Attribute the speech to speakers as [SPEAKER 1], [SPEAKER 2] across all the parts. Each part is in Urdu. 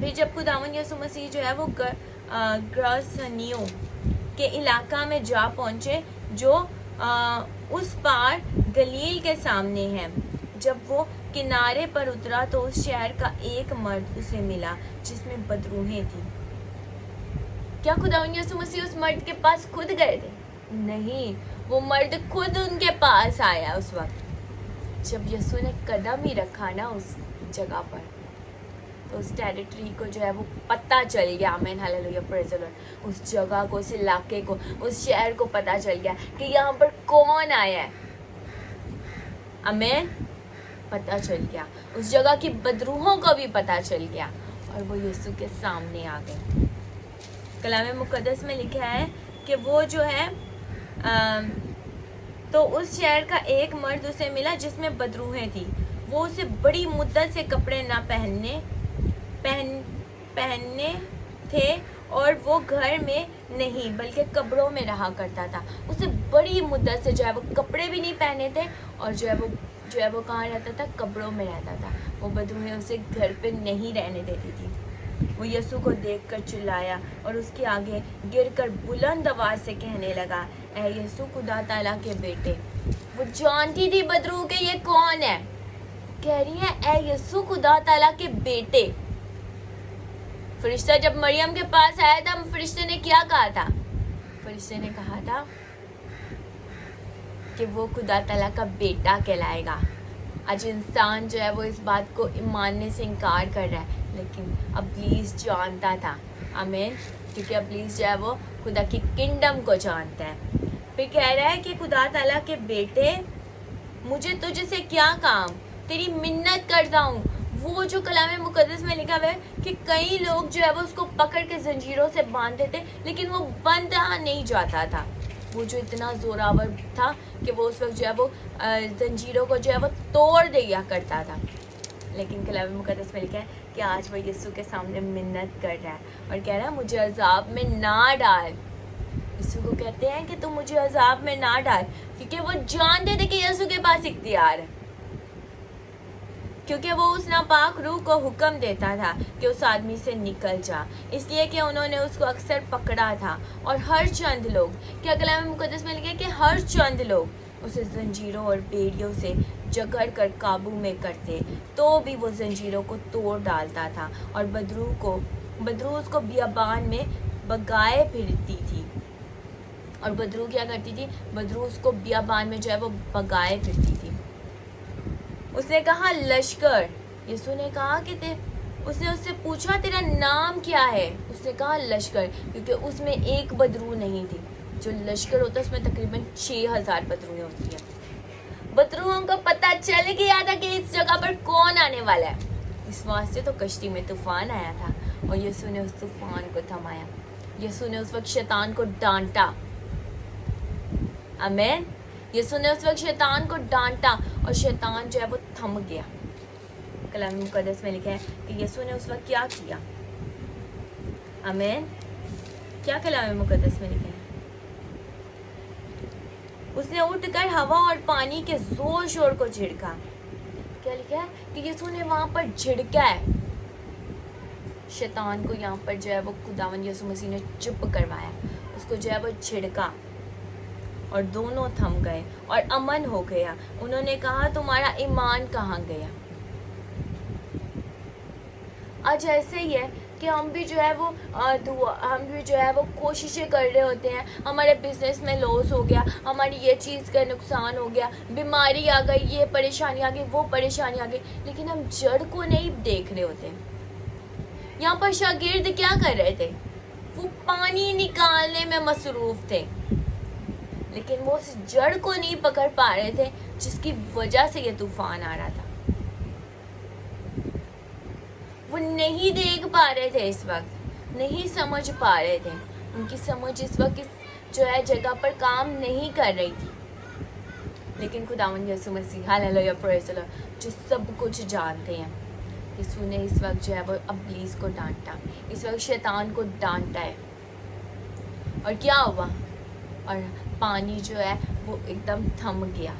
[SPEAKER 1] پھر جب خداوند یسوع مسیح جو ہے وہ گراسنیوں کے علاقہ میں جا پہنچے جو اس پار گلیل کے سامنے ہے، جب وہ کنارے پر اترا تو اس شہر کا ایک مرد اسے ملا جس میں بدروہیں تھیں۔ کیا خداوند یسوع مسیح اس مرد کے پاس خود گئے تھے؟ نہیں، وہ مرد خود ان کے پاس آیا اس وقت جب یسوع نے قدم ہی رکھا نا اس جگہ پر، تو اس ٹیریٹری کو جو ہے وہ پتہ چل گیا، آمین ہاللیلویہ پریز دی لارڈ، اس جگہ کو، اس علاقے کو، اس شہر کو پتہ چل گیا کہ یہاں پر کون آیا ہے، آمین، پتہ چل گیا، اس جگہ کی بدروحوں کو بھی پتہ چل گیا اور وہ یسوع کے سامنے آ گئے۔ کلام مقدس میں لکھا ہے کہ وہ جو ہے تو اس شہر کا ایک مرد اسے ملا جس میں بدروہیں تھی، وہ اسے بڑی مدت سے کپڑے نہ پہننے تھے اور وہ گھر میں نہیں بلکہ قبروں میں رہا کرتا تھا۔ اسے بڑی مدت سے جو ہے وہ کپڑے بھی نہیں پہنے تھے اور جو ہے وہ کہاں رہتا تھا؟ قبروں میں رہتا تھا۔ وہ بدروہیں اسے گھر پہ نہیں رہنے دیتی تھی۔ وہ یسوع کو دیکھ کر چلایا اور اس کے آگے گر کر بلند آواز سے کہنے لگا، اے یسوع خدا تعالیٰ کے بیٹے۔ وہ جانتی تھی بدروح کہ یہ کون ہے، کہہ رہی ہے اے یسوع خدا تعالیٰ کے بیٹے۔ فرشتہ جب مریم کے پاس آیا تھا، فرشتے نے کیا کہا تھا؟ فرشتے نے کہا تھا کہ وہ خدا تعالیٰ کا بیٹا کہلائے گا۔ آج انسان جو ہے وہ اس بات کو ماننے سے انکار کر رہا ہے، لیکن ابلیس جانتا تھا، آمین، کیونکہ ابلیس جو ہے وہ خدا کی کنگڈم کو جانتا ہے۔ پھر کہہ رہا ہے کہ خدا تعالیٰ کے بیٹے، مجھے تجھ سے کیا کام، تیری منت کرتا ہوں۔ وہ جو کلام مقدس میں لکھا ہوا ہے کہ کئی لوگ جو ہے وہ اس کو پکڑ کے زنجیروں سے باندھتے تھے لیکن وہ بندھا نہیں جاتا تھا۔ وہ جو اتنا زوراور تھا کہ وہ اس وقت جو ہے وہ زنجیروں کو جو ہے وہ توڑ دیا کرتا تھا، لیکن کلام مقدس میں لکھا ہے کہ آج وہ یسوع کے سامنے منت کر رہا ہے اور کہہ رہا ہے مجھے عذاب میں نہ ڈال۔ یسوع کو کہتے ہیں کہ تم مجھے عذاب میں نہ ڈال، کیونکہ وہ جانتے تھے کہ یسوع کے پاس اختیار ہے، کیونکہ وہ اس ناپاک روح کو حکم دیتا تھا کہ اس آدمی سے نکل جا، اس لیے کہ انہوں نے اس کو اکثر پکڑا تھا اور ہر چند لوگ، کیا کلام مقدس میں لکھا ہے کہ ہر چند لوگ اسے زنجیروں اور بیڑیوں سے جکڑ کر قابو میں کرتے تو بھی وہ زنجیروں کو توڑ ڈالتا تھا اور بدروح اس کو بیابان میں بگائے پھرتی تھی، اور بدروح کیا کرتی تھی؟ بدروح اس کو بیابان میں جو ہے وہ بگائے پھرتی تھی۔ اس نے کہا لشکر، یسوع نے کہا کہ اس نے اس سے پوچھا تیرا نام کیا ہے؟ اس نے کہا لشکر، کیونکہ اس میں ایک بدروح نہیں تھی۔ جو لشکر ہوتا ہے اس میں تقریباً 6000 بدروہیں ہوتی ہیں۔ بدروحوں کو پتہ چل گیا تھا کہ اس جگہ پر کون آنے والا ہے، اس واسطے تو کشتی میں طوفان آیا تھا اور یسوع نے اس طوفان کو تھمایا۔ یسوع نے اس وقت شیطان کو ڈانٹا، آمین، یسوع نے اس وقت شیطان کو ڈانٹا اور شیطان جو ہے وہ تھم گیا۔ کلام مقدس میں لکھا ہے کہ یسوع نے اس وقت کیا کیا، آمین، کیا کلام مقدس میں لکھا ہے؟ اس نے اٹھ کر ہوا اور پانی کے زور شور کو جھڑکا۔ کیا لکھا ہے کہ یسوع نے وہاں پر جھڑکا ہے، شیطان کو یہاں پر جو ہے وہ خداوند یسوع مسیح نے چپ کروایا، اس کو جو ہے وہ جھڑکا اور دونوں تھم گئے اور امن ہو گیا۔ انہوں نے کہا تمہارا ایمان کہاں گیا؟ آج ایسے ہی ہے کہ ہم بھی جو ہے وہ کوششیں کر رہے ہوتے ہیں، ہمارے بزنس میں لاس ہو گیا، ہماری یہ چیز کا نقصان ہو گیا، بیماری آ گئی، یہ پریشانی آ گئی، وہ پریشانی آ گئی، لیکن ہم جڑ کو نہیں دیکھ رہے ہوتے۔ یہاں پر شاگرد کیا کر رہے تھے؟ وہ پانی نکالنے میں مصروف تھے، لیکن وہ اس جڑ کو نہیں پکڑ پا رہے تھے جس کی وجہ سے یہ طوفان آ رہا تھا۔ وہ نہیں دیکھ پا رہے تھے، اس وقت نہیں سمجھ پا رہے تھے، ان کی سمجھ اس وقت جو ہے جگہ پر کام نہیں کر رہی تھی، لیکن خداوند یسوع مسیح ہاللیلویہ پریز دی لارڈ جو سب کچھ جانتے ہیں، یسوع نے اس وقت جو ہے وہ ابلیس کو ڈانٹا، اس وقت شیطان کو ڈانٹا ہے، اور کیا ہوا؟ اور پانی جو ہے وہ ایک دم تھم گیا،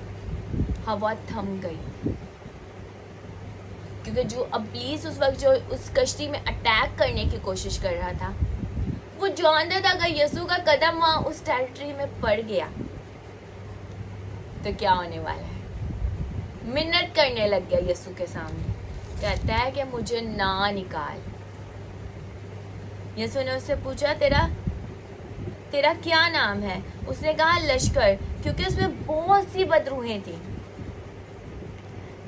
[SPEAKER 1] ہوا تھم گئی، کیونکہ جو ابلیس اس وقت جو اس کشتی میں اٹیک کرنے کی کوشش کر رہا تھا وہ جانتا تھا اگر یسوع کا قدم وہاں اس ٹیریٹری میں پڑ گیا تو کیا ہونے والا ہے. منت کرنے لگ گیا یسوع کے سامنے, کہتا ہے کہ مجھے نہ نکال. یسوع نے اس سے پوچھا تیرا کیا نام ہے؟ اس نے کہا لشکر, کیونکہ اس میں بہت سی بدروہیں تھیں.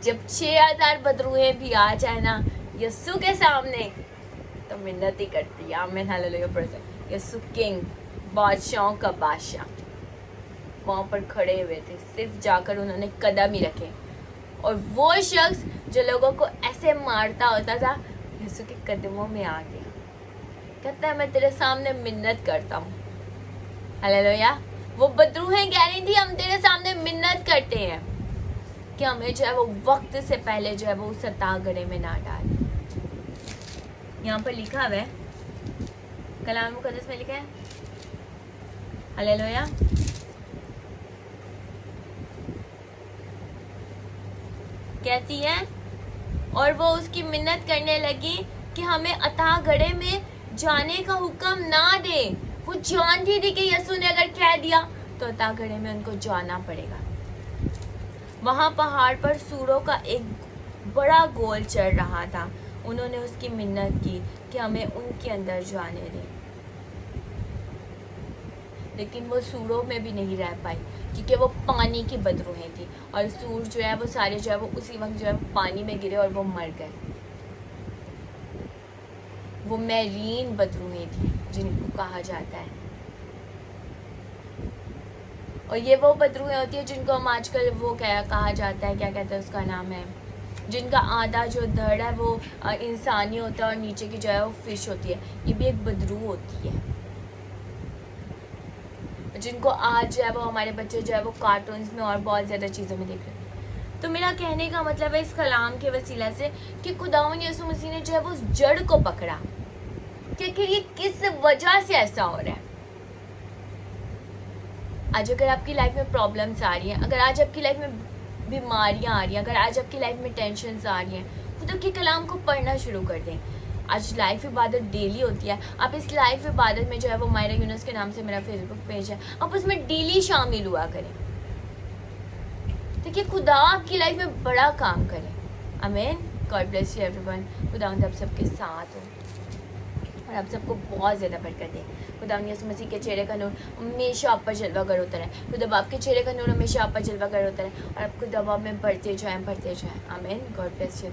[SPEAKER 1] جب 6000 بدروہیں بھی آ جائے نا یسوع کے سامنے تو منت ہی کرتی. آمین ہاللیلویا پڑھتے. یسوع کنگ, بادشاہوں کا بادشاہ وہاں پر کھڑے ہوئے تھے, صرف جا کر انہوں نے قدم ہی رکھے, اور وہ شخص جو لوگوں کو ایسے مارتا ہوتا تھا یسوع کے قدموں میں آ گیا, کہتا ہے میں تیرے سامنے منت کرتا ہوں. ہاللیلویا. وہ بدروہیں کہہ رہی تھی ہم تیرے سامنے منت کرتے ہیں کہ ہمیں جو ہے وہ وقت سے پہلے جو ہے وہ اس عطا گڑھے میں نہ ڈال. یہاں پر لکھا ہوا ہے, کلام مقدس میں لکھا ہے, ہاللیلویا, کہتی ہے اور وہ اس کی منت کرنے لگی کہ ہمیں عطا گڑھے میں جانے کا حکم نہ دے. وہ جانتی تھی کہ یسوع نے اگر کہہ دیا تو عطا گڑھے میں ان کو جانا پڑے گا. وہاں پہاڑ پر سوروں کا ایک بڑا گول چڑھ رہا تھا. انہوں نے اس کی منت کی کہ ہمیں ان کے اندر جانے دیں, لیکن وہ سوروں میں بھی نہیں رہ پائی کیونکہ وہ پانی کی بدروہیں تھی, اور سور جو ہے وہ سارے جو ہے وہ اسی وقت جو ہے پانی میں گرے اور وہ مر گئے. وہ میرین بدروہیں تھی جن کو کہا جاتا ہے, اور یہ وہ بدروہیں ہوتی ہیں جن کو ہم آج کل وہ کہا جاتا ہے, کیا کہتے ہیں اس کا نام ہے, جن کا آدھا جو دھڑ ہے وہ انسانی ہوتا ہے اور نیچے کی جو ہے وہ فش ہوتی ہے. یہ بھی ایک بدرو ہوتی ہے جن کو آج جو ہے وہ ہمارے بچے جو ہے وہ کارٹونز میں اور بہت زیادہ چیزوں میں دیکھ رہے ہیں. تو میرا کہنے کا مطلب ہے اس کلام کے وسیلہ سے کہ خداوند یسوع مسیح نے جو ہے وہ اس جڑ کو پکڑا کہ یہ کس وجہ سے ایسا ہو رہا ہے. آج اگر آپ کی لائف میں پرابلمس آ رہی ہیں, اگر آج آپ کی لائف میں بیماریاں آ رہی ہیں, اگر آج آپ کی لائف میں ٹینشنز آ رہی ہیں, خدا کے کلام کو پڑھنا شروع کر دیں. آج لائف عبادت ڈیلی ہوتی ہے. آپ اس لائف عبادت میں جو ہے وہ مائرہ یونس کے نام سے میرا فیس بک پیج ہے, آپ اس میں ڈیلی شامل ہوا کریں. دیکھیے خدا آپ کی لائف میں بڑا کام کرے. آمین. God bless you every one. خداوند آپ سب کے ساتھ ہو اور آپ سب کو بہت زیادہ برکت دے. خداوند یسوع مسیح کے چہرے کا نور ہمیشہ آپ پر جلوہ گر ہوتا رہے. خدا باپ کے چہرے کا نور ہمیشہ آپ پر جلوہ گر ہوتا رہے, اور آپ خدا باپ میں بڑھتے جائیں. آمین. God bless you.